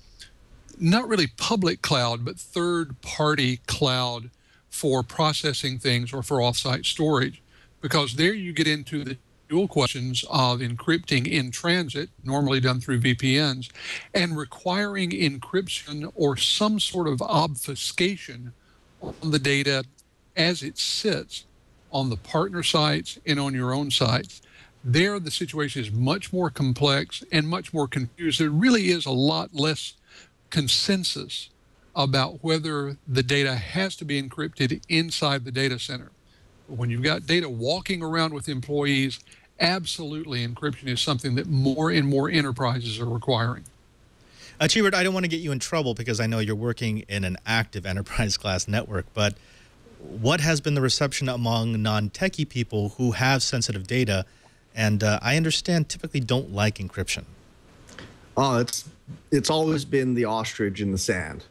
not really public cloud, but third-party cloud for processing things or for offsite storage, because there you get into the dual questions of encrypting in transit, normally done through VPNs, and requiring encryption or some sort of obfuscation on the data as it sits on the partner sites and on your own sites. There, the situation is much more complex and much more confused. There really is a lot less consensus about whether the data has to be encrypted inside the data center. When you've got data walking around with employees, absolutely encryption is something that more and more enterprises are requiring. Chee, I don't want to get you in trouble because I know you're working in an active enterprise-class network, but what has been the reception among non-techie people who have sensitive data and I understand typically don't like encryption? Oh, it's always been the ostrich in the sand.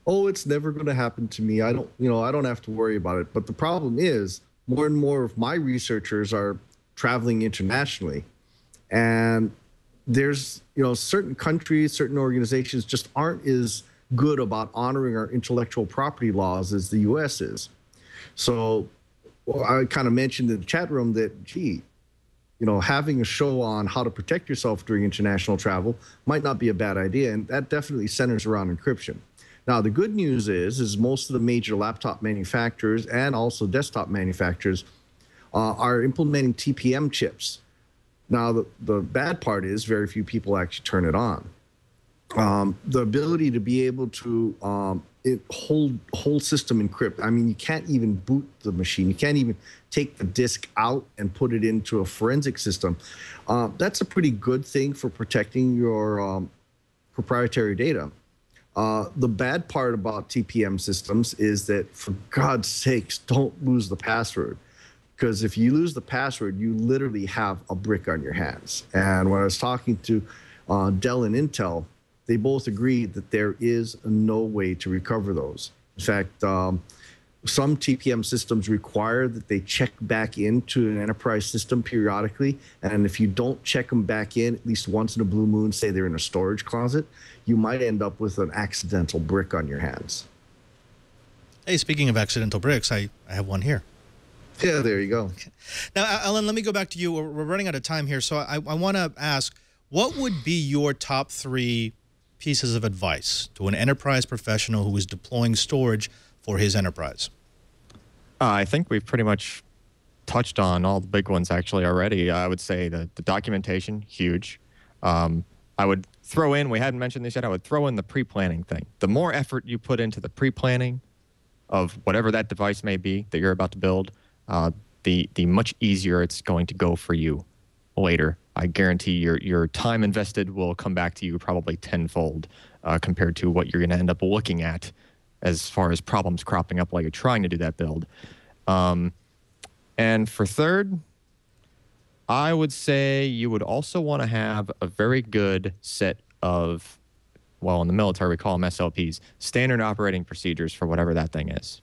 Oh, it's never going to happen to me. I don't have to worry about it. But the problem is more and more of my researchers are traveling internationally, and there's certain countries, certain organizations just aren't as good about honoring our intellectual property laws as the U.S. is. So I kind of mentioned in the chat room that, gee, having a show on how to protect yourself during international travel might not be a bad idea, and that definitely centers around encryption. Now, the good news is most of the major laptop manufacturers and also desktop manufacturers are implementing TPM chips. Now, the bad part is very few people actually turn it on. The ability to be able to whole system encrypt. I mean, you can't even boot the machine. You can't even take the disk out and put it into a forensic system. That's a pretty good thing for protecting your proprietary data. The bad part about TPM systems is that, for God's sakes, don't lose the password. Because if you lose the password, you literally have a brick on your hands. And when I was talking to Dell and Intel, they both agreed that there is no way to recover those. In fact, some TPM systems require that they check back into an enterprise system periodically. And if you don't check them back in at least once in a blue moon, say they're in a storage closet, you might end up with an accidental brick on your hands. Hey, speaking of accidental bricks, I have one here. Yeah, there you go. Now, Allyn, let me go back to you. We're running out of time here, so I want to ask, what would be your top 3 pieces of advice to an enterprise professional who is deploying storage for his enterprise? I think we've pretty much touched on all the big ones actually already. I would say the documentation, huge. I would throw in, we hadn't mentioned this yet, I would throw in the pre-planning thing. The more effort you put into the pre-planning of whatever that device may be that you're about to build, the much easier it's going to go for you later. I guarantee your time invested will come back to you probably tenfold compared to what you're going to end up looking at as far as problems cropping up while you're trying to do that build. And for third, I would say you would also want to have a very good set of, well, in the military we call them SOPs, standard operating procedures for whatever that thing is.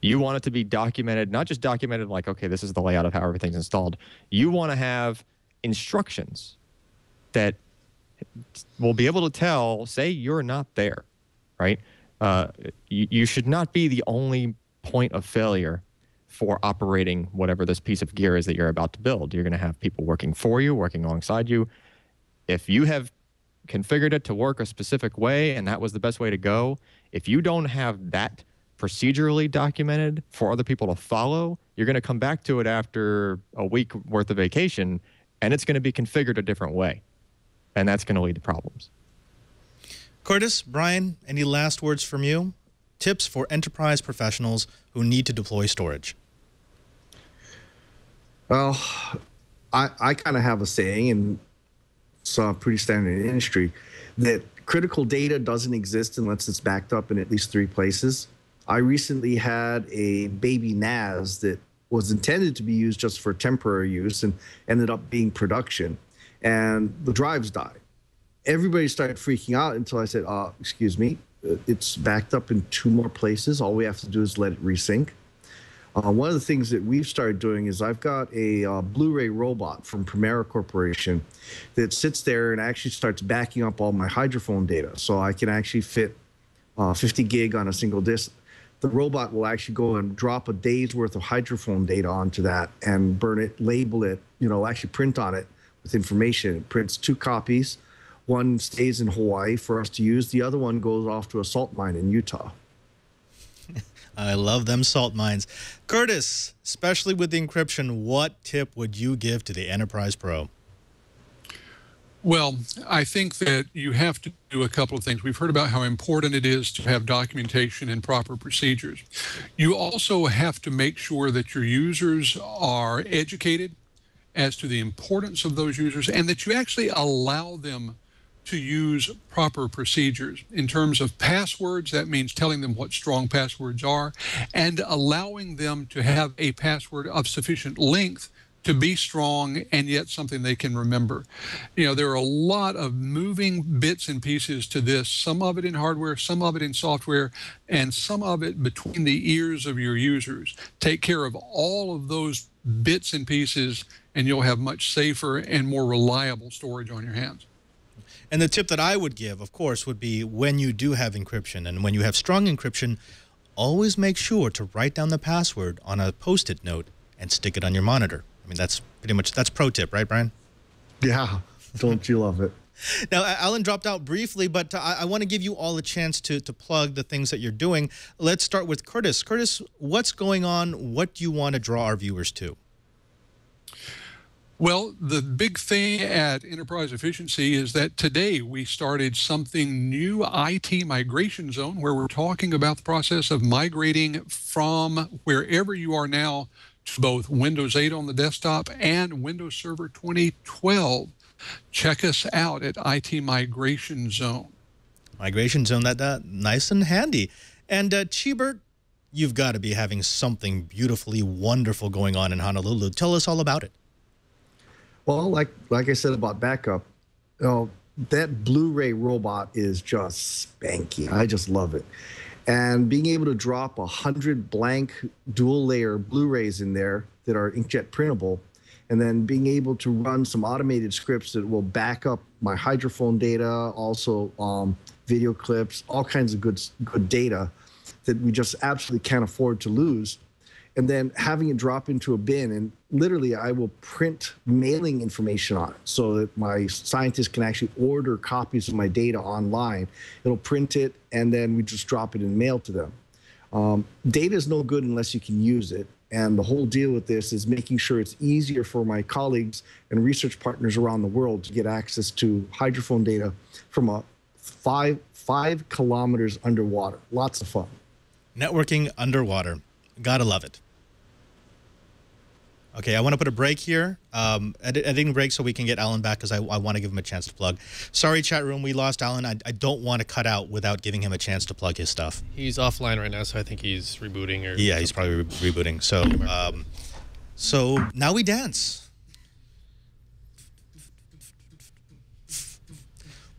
You want it to be documented, not just documented like, okay, this is the layout of how everything's installed. You want to have instructions that will be able to tell, say you're not there, right? You should not be the only point of failure for operating whatever this piece of gear is that you're about to build. You're going to have people working for you, working alongside you. If you have configured it to work a specific way and that was the best way to go, if you don't have that procedurally documented for other people to follow, you're going to come back to it after a week worth of vacation and it's going to be configured a different way. And that's going to lead to problems. Curtis, Brian, any last words from you? Tips for enterprise professionals who need to deploy storage. Well, I kind of have a saying, and it's pretty standard in the industry, that critical data doesn't exist unless it's backed up in at least 3 places. I recently had a baby NAS that was intended to be used just for temporary use and ended up being production, and the drives died. Everybody started freaking out until I said, excuse me, it's backed up in 2 more places. All we have to do is let it resync. One of the things that we've started doing is I've got a Blu-ray robot from Primera Corporation that sits there and actually starts backing up all my hydrophone data. So I can actually fit 50 gig on a single disk. The robot will actually go and drop a day's worth of hydrophone data onto that and burn it, label it, actually print on it with information. It prints 2 copies. One stays in Hawaii for us to use. The other one goes off to a salt mine in Utah. I love them salt mines. Curtis, especially with the encryption, what tip would you give to the Enterprise Pro? Well, I think that you have to do a couple of things. We've heard about how important it is to have documentation and proper procedures. You also have to make sure that your users are educated as to the importance of those users and that you actually allow them to use proper procedures. In terms of passwords, that means telling them what strong passwords are and allowing them to have a password of sufficient length to be strong and yet something they can remember. You know, there are a lot of moving bits and pieces to this, some of it in hardware, some of it in software, and some of it between the ears of your users. Take care of all of those bits and pieces and you'll have much safer and more reliable storage on your hands. And the tip that I would give, of course, would be when you do have encryption and when you have strong encryption, always make sure to write down the password on a Post-it note and stick it on your monitor. I mean, that's pretty much, that's pro tip, right, Brian? Yeah, don't you love it? Now, Allyn dropped out briefly, but I want to give you all a chance to plug the things that you're doing. Let's start with Curtis. Curtis, what's going on? What do you want to draw our viewers to? Well, the big thing at Enterprise Efficiency is that today we started something new, IT Migration Zone, where we're talking about the process of migrating from wherever you are now to both Windows 8 on the desktop and Windows Server 2012. Check us out at IT Migration Zone. Migration Zone, that nice and handy. And Chee, you've got to be having something beautifully wonderful going on in Honolulu. Tell us all about it. Well, like I said about backup, you know, that Blu-ray robot is just spanky. I just love it. And being able to drop 100 blank dual-layer Blu-rays in there that are inkjet printable, and then being able to run some automated scripts that will back up my hydrophone data, also video clips, all kinds of good data that we just absolutely can't afford to lose. And then having it drop into a bin, and literally I will print mailing information on it so that my scientists can actually order copies of my data online. It'll print it, and then we just drop it in mail to them. Data is no good unless you can use it. And the whole deal with this is making sure it's easier for my colleagues and research partners around the world to get access to hydrophone data from a five kilometers underwater. Lots of fun. Networking underwater. Gotta love it. Okay, I want to put a break here, editing break so we can get Allyn back because I want to give him a chance to plug. Sorry, chat room, we lost Allyn. I don't want to cut out without giving him a chance to plug his stuff. He's offline right now, so I think he's rebooting. Or yeah, he's probably rebooting. So now we dance.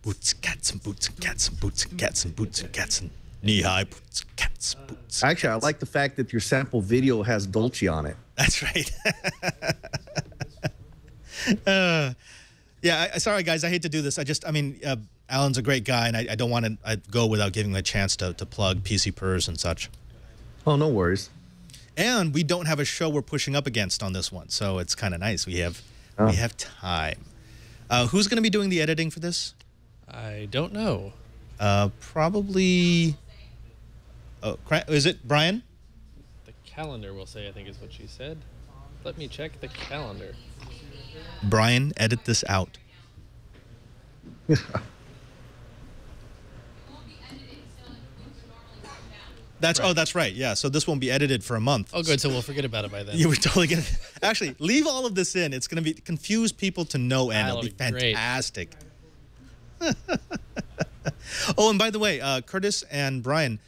Boots and cats and boots and cats and boots and cats and boots and cats and knee-high boots and cats, boots. Actually, I like the fact that your sample video has Dolce on it. That's right. Yeah, sorry, guys. I hate to do this. I mean, Allyn's a great guy, and I don't want to go without giving him a chance to plug PC Pers and such. Oh, no worries. And we don't have a show we're pushing up against on this one, so it's kind of nice. We have time. Who's going to be doing the editing for this? I don't know. Probably... is it Brian? The calendar, we'll say, I think is what she said. Let me check the calendar. Brian, edit this out. That's right. Oh, that's right. Yeah, so this won't be edited for a month. Oh, good. So we'll forget about it by then. You were totally gonna actually leave all of this in. It's gonna be confuse people to no end. It'll be fantastic. Oh, and by the way, Curtis and Brian,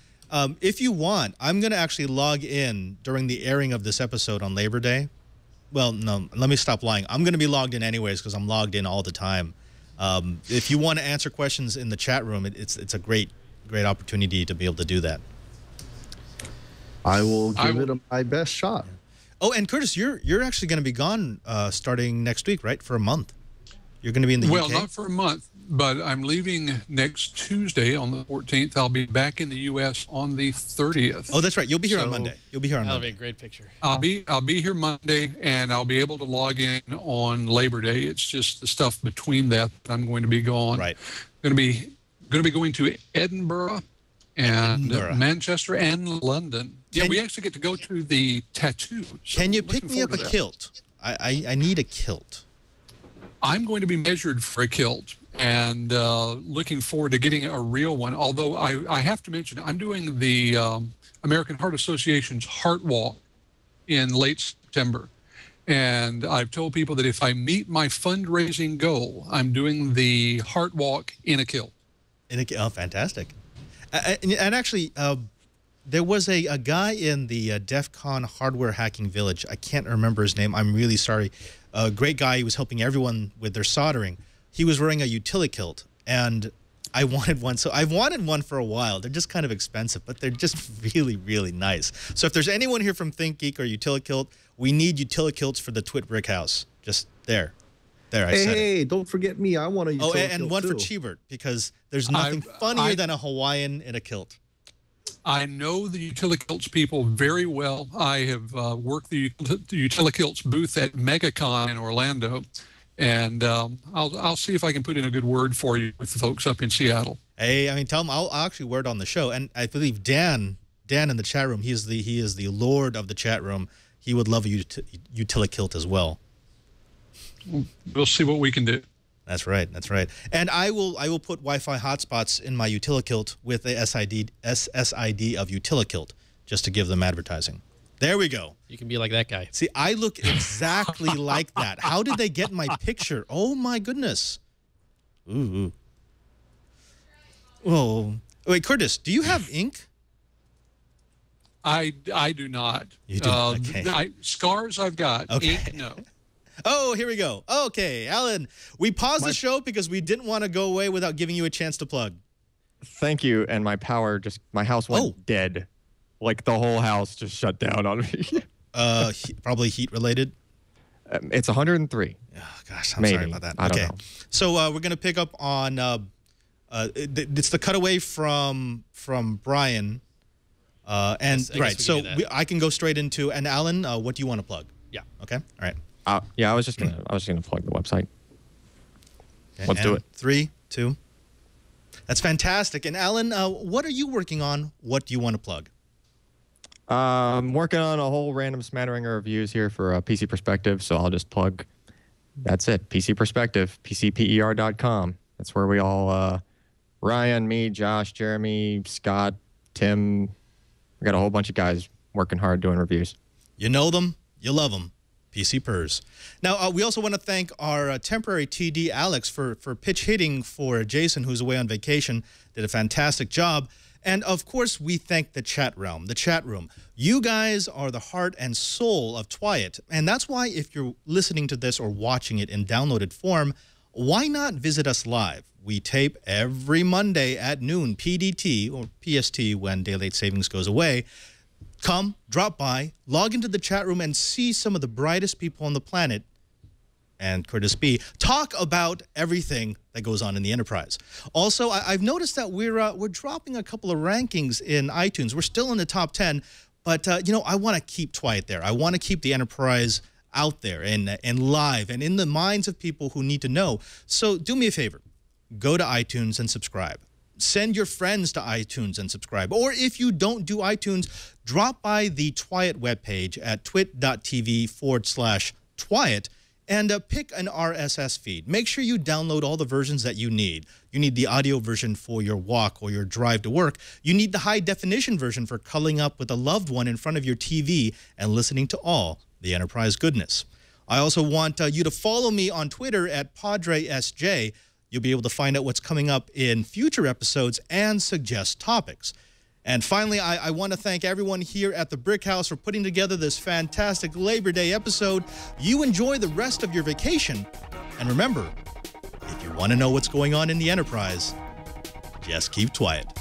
if you want, I'm gonna actually log in during the airing of this episode on Labor Day. Well, no, let me stop lying. I'm gonna be logged in anyways because I'm logged in all the time. If you want to answer questions in the chat room, it's a great opportunity to be able to do that. I will give it my best shot. Oh, and Curtis, you're actually going to be gone starting next week, right? For a month. You're going to be in the UK? Well, not for a month, but I'm leaving next Tuesday on the 14th. I'll be back in the U.S. on the 30th. Oh, that's right. You'll be here on Monday. You'll be here on Monday. That'll be a great picture. I'll be here Monday, and I'll be able to log in on Labor Day. It's just the stuff between that I'm going to be gone. Right. Going to be going to Edinburgh and Manchester and London. Yeah, we actually get to go to the tattoo. So can you pick me up a kilt? I need a kilt. I'm going to be measured for a kilt and looking forward to getting a real one. Although I have to mention, I'm doing the American Heart Association's Heart Walk in late September. And I've told people that if I meet my fundraising goal, I'm doing the Heart Walk in a kilt. Oh, fantastic. And actually, there was a guy in the DEF CON hardware hacking village. I can't remember his name. I'm really sorry. A great guy. He was helping everyone with their soldering. He was wearing a utility kilt, and I wanted one. So I've wanted one for a while. They're just kind of expensive, but they're just really, really nice. So if there's anyone here from ThinkGeek or Utility Kilt, we need utility kilts for the TWiT Brick House. Just there. There, I said it. Hey, don't forget me. I want a utility kilt, and one too. for Cheebert, because there's nothing funnier than a Hawaiian in a kilt. I know the Utilikilts people very well. I have worked the Utilikilts booth at MegaCon in Orlando, and I'll see if I can put in a good word for you with the folks up in Seattle. Hey, I mean, tell them I'll actually wear it on the show. And I believe Dan in the chat room, he is the lord of the chat room. He would love a Utilikilt as well. We'll see what we can do. That's right. That's right. And I will put Wi-Fi hotspots in my Utilikilt with the SSID of Utilikilt, just to give them advertising. There we go. You can be like that guy. See, I look exactly like that. How did they get my picture? Oh my goodness. Ooh. Oh, wait, Curtis, do you have ink? I do not. You do. Okay. Scars I've got. Okay. Ink, no. Oh, here we go. Okay, Allyn, we paused the show because we didn't want to go away without giving you a chance to plug. Thank you. And my house went dead. Like the whole house just shut down on me. Probably heat related. It's 103. Oh, gosh, I'm sorry about that. I don't know. So we're going to pick up on, it's the cutaway from Brian. I can go straight into, and Allyn, what do you want to plug? Yeah. Okay. All right. I was just gonna plug the website. Okay, let's do it. 3, 2. That's fantastic. And Allyn, what are you working on? What do you want to plug? I'm working on a whole random smattering of reviews here for PC Perspective, so I'll just plug. That's it. PC Perspective, PCPER.com. That's where we all, Ryan, me, Josh, Jeremy, Scott, Tim. We got a whole bunch of guys working hard doing reviews. You know them, you love them. PC Pers. Now, we also want to thank our temporary TD, Alex, for pitch hitting for Jason, who's away on vacation. Did a fantastic job. And, of course, we thank the chat realm, the chat room. You guys are the heart and soul of TWiT. And that's why if you're listening to this or watching it in downloaded form, why not visit us live? We tape every Monday at noon PDT, or PST when daylight savings goes away. Come, drop by, log into the chat room, and see some of the brightest people on the planet, and Curtis B, talk about everything that goes on in the enterprise. Also, I've noticed that we're dropping a couple of rankings in iTunes. We're still in the top 10, but I want to keep TWiT there. I want to keep the enterprise out there and live and in the minds of people who need to know. So do me a favor, go to iTunes and subscribe. Send your friends to iTunes and subscribe. Or if you don't do iTunes, drop by the TWiT webpage at twit.tv/TWiT and pick an RSS feed. Make sure you download all the versions that you need. You need the audio version for your walk or your drive to work. You need the high-definition version for cuddling up with a loved one in front of your TV and listening to all the Enterprise goodness. I also want you to follow me on Twitter at PadreSJ. You'll be able to find out what's coming up in future episodes and suggest topics. And finally, I want to thank everyone here at the Brick House for putting together this fantastic Labor Day episode. You enjoy the rest of your vacation. And remember, if you want to know what's going on in the Enterprise, just keep TWiT.